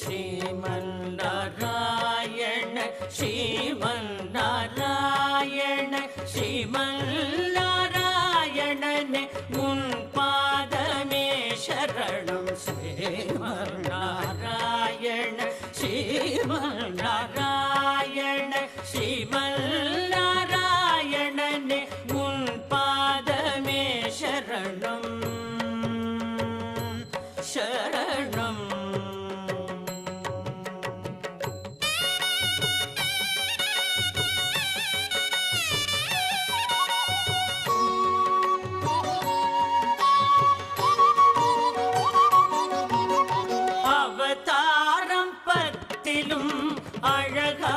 ஸ்ரீமன்னாராயண ஸ்ரீமன்னாராயண ஸ்ரீமன்னாராயணனே உன் பாதமே சரணம் ஸ்ரீமன்னாராயண ஸ்ரீமன்னாராயண ஸ்ரீமன்னாராயணனே உன் பாதமே சரணம் சரணம். அவதாரம் பத்திலும் அழகா